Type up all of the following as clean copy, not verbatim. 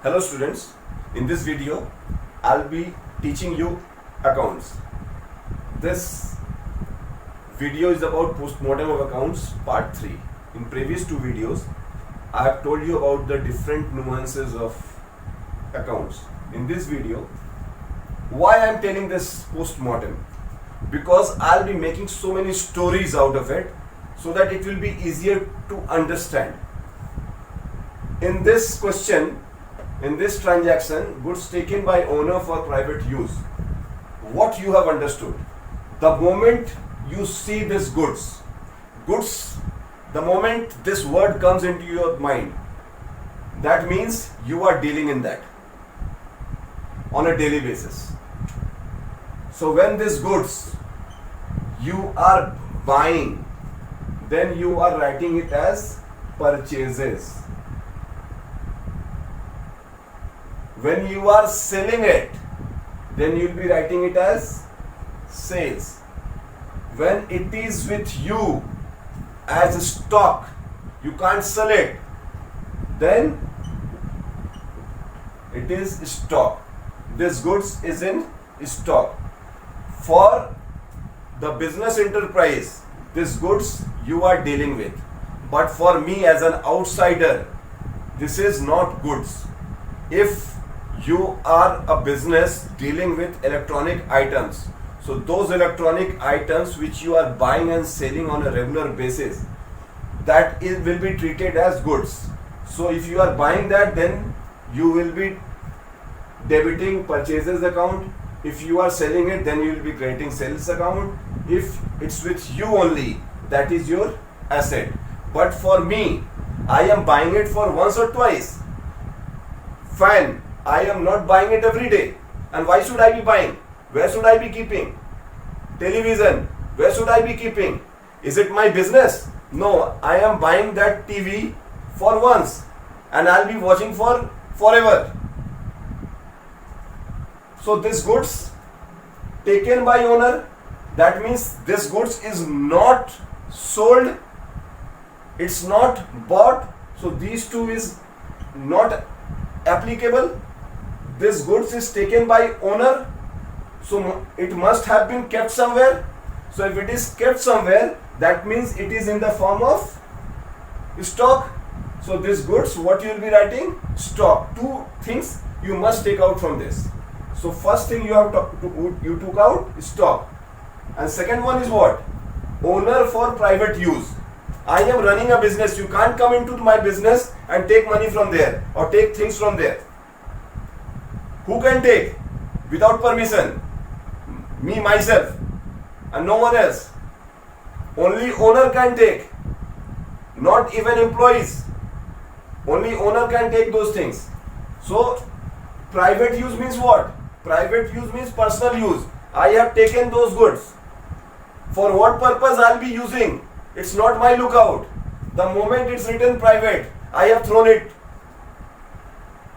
Hello students, in this video I'll be teaching you accounts. This video is about postmortem of accounts part 3. In previous two videos I have told you about the different nuances of accounts. In this video, why I am telling this postmortem? Because I'll be making so many stories out of it so that it will be easier to understand. In this question, in this transaction, goods taken by owner for private use, what you have understood? The moment you see this goods, the moment this word comes into your mind, that means you are dealing in that on a daily basis. So when this goods you are buying, then you are writing it as purchases. When you are selling it, then you will be writing it as sales. When it is with you as stock, you can't sell it, then it is stock. This goods is in stock. For the business enterprise, this goods you are dealing with. But for me as an outsider, this is not goods. If you are a business dealing with electronic items, so those electronic items which you are buying and selling on a regular basis, that will be treated as goods. So if you are buying that, then you will be debiting purchases account. If you are selling it, then you will be creating sales account. If it's with you only, that is your asset. But for me, I am buying it for once or twice. Fine. I am not buying it every day. And why should I be buying? Where should I be keeping? Television. Where should I be keeping? Is it my business? No, I am buying that TV for once and I'll be watching for forever. So this goods taken by owner, that means this goods is not sold, it's not bought. So these two is not applicable. This goods is taken by owner, so it must have been kept somewhere. So if it is kept somewhere, that means it is in the form of stock. So this goods, what you will be writing? Stock. Two things you must take out from this. So first thing you took out stock, and second one is what? Owner for private use. I am running a business. You can't come into my business and take money from there or take things from there. Who can take without permission? Me, myself, and no one else. Only owner can take, not even employees. Only owner can take those things. So private use means what? Private use means personal use. I have taken those goods. For what purpose I'll be using? It's not my lookout. The moment it's written private, I have thrown it.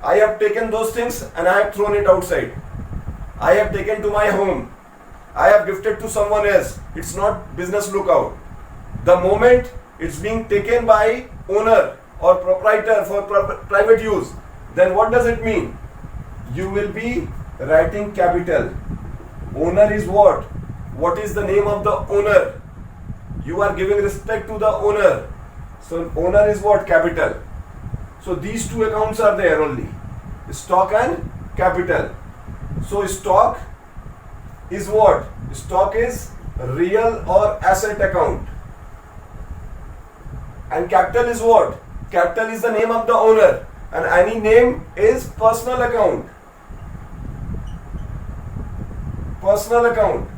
I have taken those things and I have thrown it outside. I have taken to my home. I have gifted to someone else. It's not business lookout. The moment it's being taken by owner or proprietor for private use, then what does it mean? You will be writing capital. Owner is what? What is the name of the owner? You are giving respect to the owner. So owner is what? Capital. So these two accounts are there only. Stock and capital. So stock is what? Stock is real or asset account. And capital is what? Capital is the name of the owner. And any name is personal account. Personal account.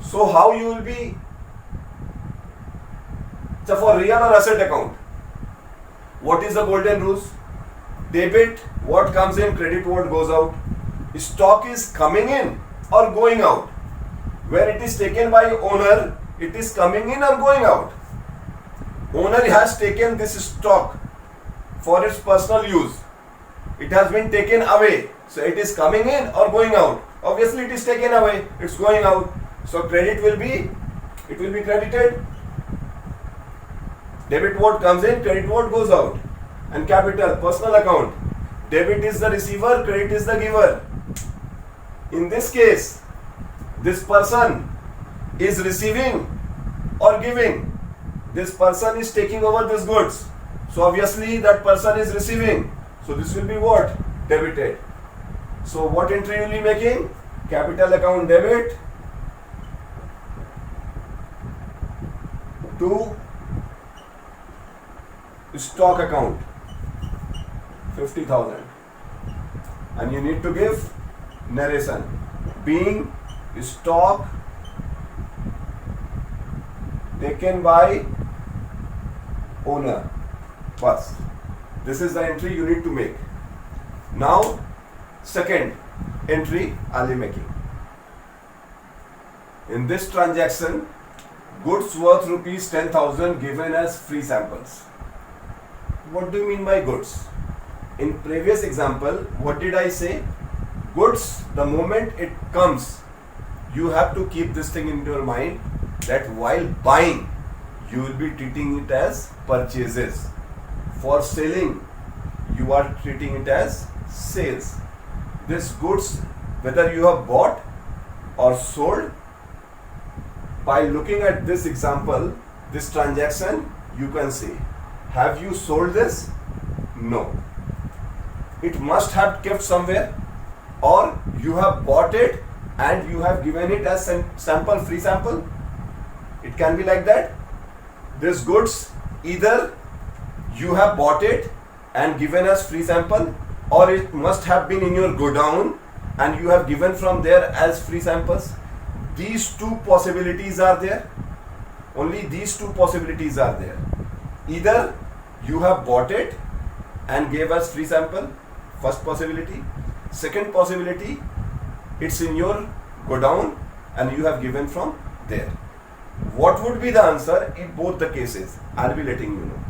So how you will be? So for real or asset account, what is the golden rules? Debit, what comes in, credit, what goes out. Stock is coming in or going out. When it is taken by owner, it is coming in or going out. Owner has taken this stock for its personal use. It has been taken away. So it is coming in or going out. Obviously it is taken away, it's going out. So credit will be, it will be credited. Debit what comes in, credit what goes out. and capital, personal account. Debit is the receiver, credit is the giver. In this case, this person is receiving or giving. This person is taking over these goods. So obviously that person is receiving. So this will be what? Debited. So what entry will be making? Capital account debit to stock account 50,000, and you need to give narration being stock taken by owner first. This is the entry you need to make. Now second entry I'll be making. In this transaction, goods worth rupees 10,000 given as free samples. What do you mean by goods? In previous example, what did I say? Goods, the moment it comes, you have to keep this thing in your mind that while buying, you will be treating it as purchases. For selling, you are treating it as sales. This goods, whether you have bought or sold, by looking at this example, this transaction, you can say, have you sold this? No. It must have kept somewhere, or you have bought it and you have given it as sample, free sample. It can be like that. This goods, either you have bought it and given as free sample, or it must have been in your godown and you have given from there as free samples. These two possibilities are there. Only these two possibilities are there. Either you have bought it and gave us free sample, first possibility. Second possibility, it's in your godown and you have given from there. What would be the answer in both the cases? I'll be letting you know.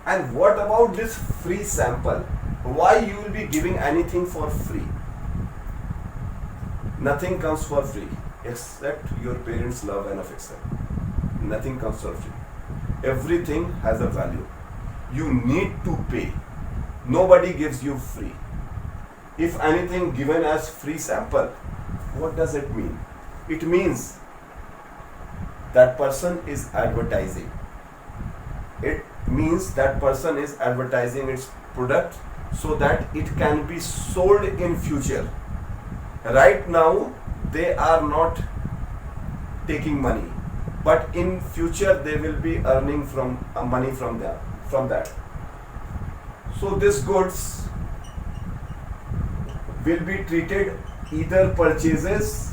And what about this free sample? Why you will be giving anything for free? Nothing comes for free except your parents' love and affection. Nothing comes for free. Everything has a value. You need to pay. Nobody gives you free. If anything given as free sample, what does it mean? It means that person is advertising. It means that person is advertising its product so that it can be sold in future. Right now, they are not taking money, but in future they will be earning from money from that. So these goods will be treated either purchases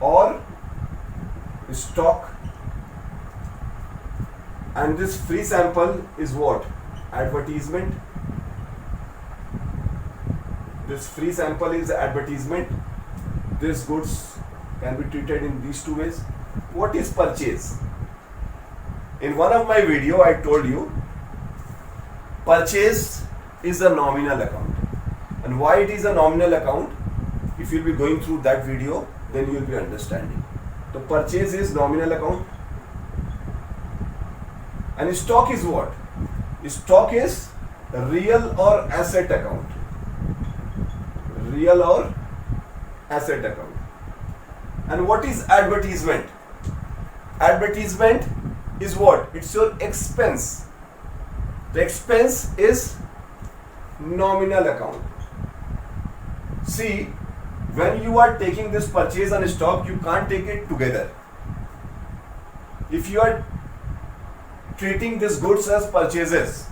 or stock, and this free sample is what? Advertisement. This free sample is advertisement. These goods can be treated in these two ways. What is purchase? In one of my video I told you purchase is a nominal account. And why it is a nominal account? If you'll be going through that video, then you'll be understanding. The purchase is nominal account. And stock is what? Stock is real or asset account. Real or asset account. And what is advertisement? Advertisement is what? It's your expense. The expense is nominal account. See, when you are taking this purchase and stock, you can't take it together. If you are treating these goods as purchases,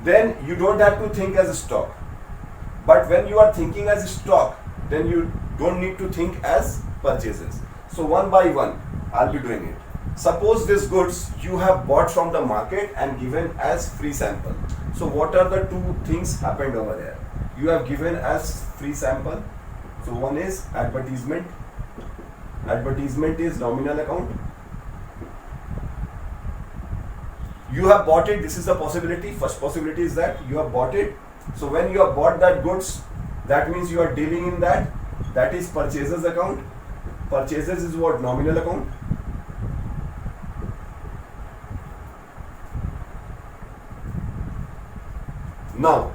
then you don't have to think as stock. But when you are thinking as stock, then you don't need to think as purchases. So one by one, I'll be doing it. Suppose these goods you have bought from the market and given as free sample. So what are the two things happened over there? You have given as free sample. So one is advertisement. Advertisement is nominal account. You have bought it. This is the possibility. First possibility is that you have bought it. So when you have bought that goods, that means you are dealing in that. That is purchases account. Purchases is what? Nominal account. Now,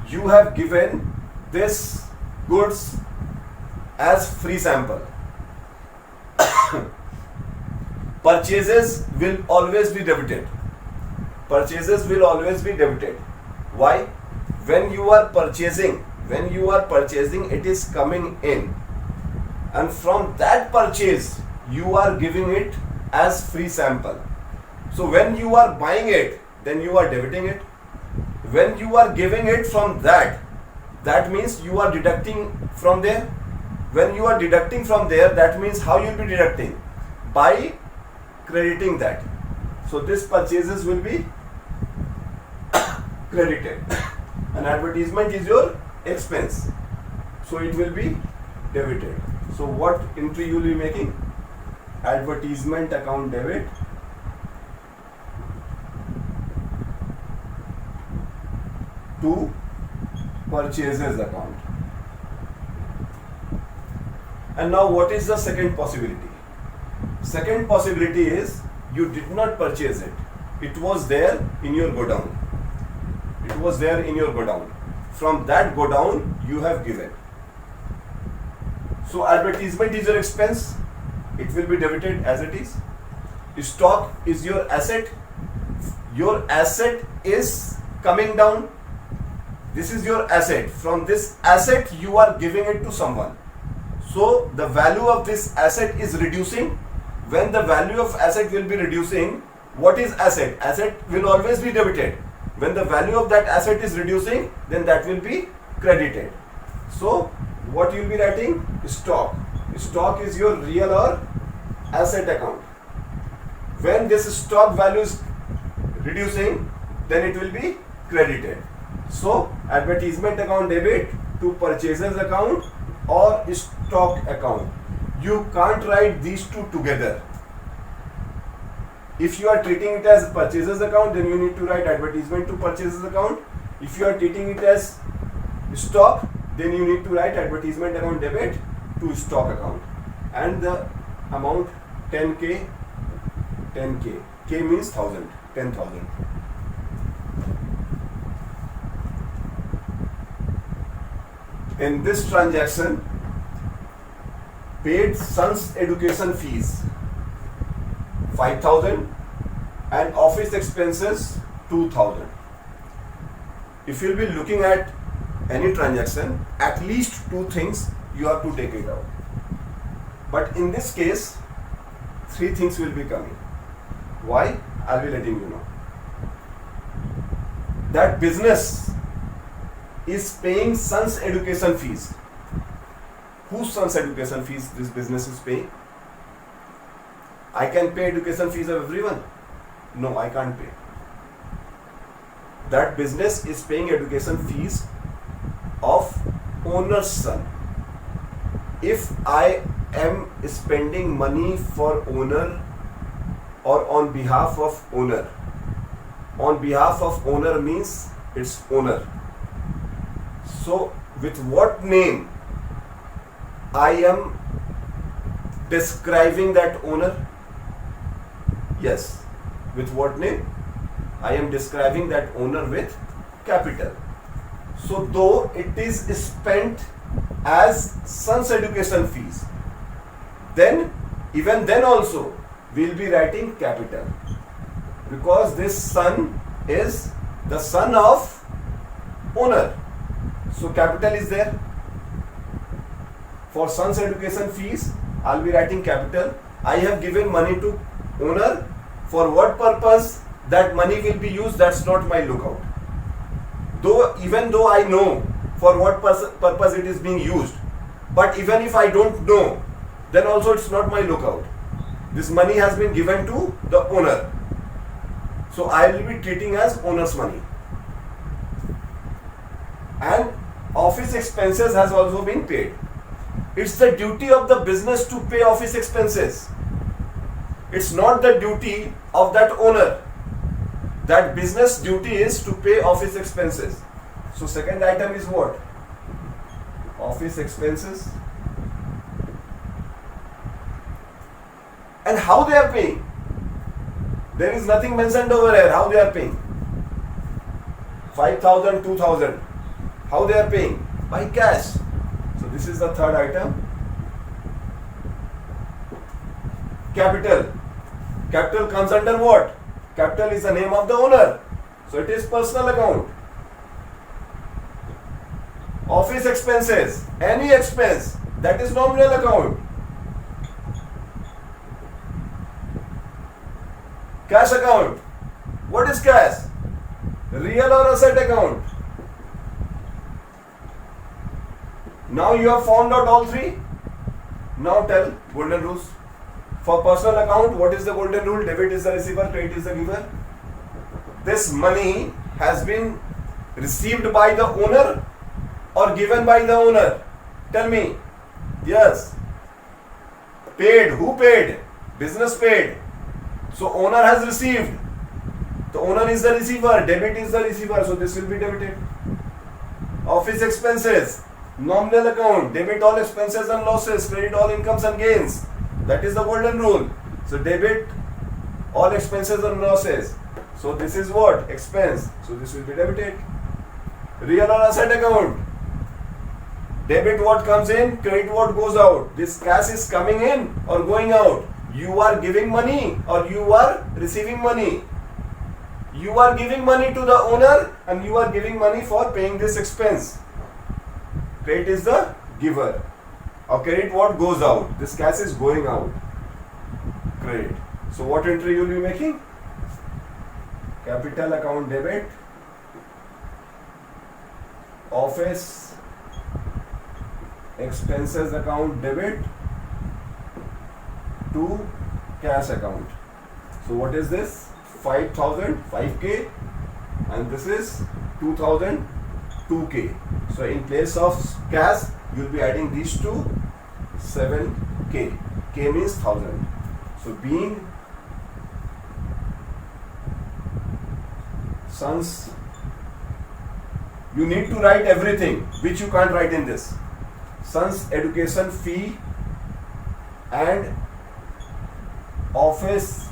you have given this goods as free sample. Purchases will always be debited. Purchases will always be debited. Why? When you are purchasing, it is coming in, and from that purchase you are giving it as free sample. So when you are buying it, then you are debiting it. When you are giving it from that means you are deducting from there. When you are deducting from there, that means how you will be deducting? By crediting that. So this purchases will be credited. An advertisement is your expense, so it will be debited. So what entry you will be making? Advertisement account debit to purchases account. And now what is the second possibility? Second possibility is you did not purchase it. It was there in your godown. It was there in your godown. From that godown you have given. So advertisement is your expense. It will be debited as it is. Stock is your asset. Your asset is coming down. This is your asset. From this asset you are giving it to someone. So the value of this asset is reducing. When the value of asset will be reducing, what is asset? Asset will always be debited. When the value of that asset is reducing, then that will be credited. So what you will be writing? Stock. Stock is your real or asset account. When this stock value is reducing, then it will be credited. So advertisement account debit to purchases account or stock account. You can't write these two together. If you are treating it as purchases account, then you need to write advertisement to purchases account. If you are treating it as stock, then you need to write advertisement account debit to stock account. And the amount 10K, 10K. K means 1000, 10,000. In this transaction, paid son's education fees 5,000 and office expenses 2,000. If you'll be looking at any transaction, at least two things you have to take it out. But in this case, three things will be coming. Why? I'll be letting you know. That business is paying son's education fees. Whose son's education fees this business is paying? I can pay education fees of everyone? No, I can't pay. That business is paying education fees of owner's son. If I am spending money for owner or on behalf of owner means it's owner. So with what name I am describing that owner? Yes. With what name? I am describing that owner with capital. So though it is spent as son's education fees, then even then also we will be writing capital, because this son is the son of owner. So capital is there. For son's education fees, I will be writing capital. I have given money to owner. For what purpose that money will be used, that's not my lookout. Even though I know for what purpose it is being used, but even if I don't know, then also it's not my lookout. This money has been given to the owner. So I will be treating as owner's money. And office expenses has also been paid. It's the duty of the business to pay office expenses. It's not the duty of that owner. That business duty is to pay office expenses. So second item is what? Office expenses. And how they are paying? There is nothing mentioned over here. How they are paying? 5,000, 2,000. How they are paying? By cash. So this is the third item. Capital. Capital comes under what? Capital is the name of the owner. So it is personal account. Office expenses. Any expense. That is nominal account. Cash account. What is cash? Real or asset account? Now you have found out all three. Now tell golden rules. For personal account, what is the golden rule? Debit is the receiver, credit is the giver. This money has been received by the owner or given by the owner? Tell me. Yes. Paid. Who paid? Business paid. So owner has received. The owner is the receiver. Debit is the receiver. So this will be debited. Office expenses. Nominal account. Debit all expenses and losses. Credit all incomes and gains. That is the golden rule. So debit all expenses and losses. So this is what? Expense. So this will be debited. Real or asset account. Debit what comes in, credit what goes out. This cash is coming in or going out. You are giving money or you are receiving money. You are giving money to the owner and you are giving money for paying this expense. Credit is the giver. Or credit what goes out. This cash is going out. Credit. So what entry you will be making? Capital account debit. Office expenses account debit to cash account. So what is this? 5,000, 5K, and this is 2,000, 2K. So in place of cash, you will be adding these two, 7K. K means 1,000. So being sons, you need to write everything which you can't write in this. Son's education fee and office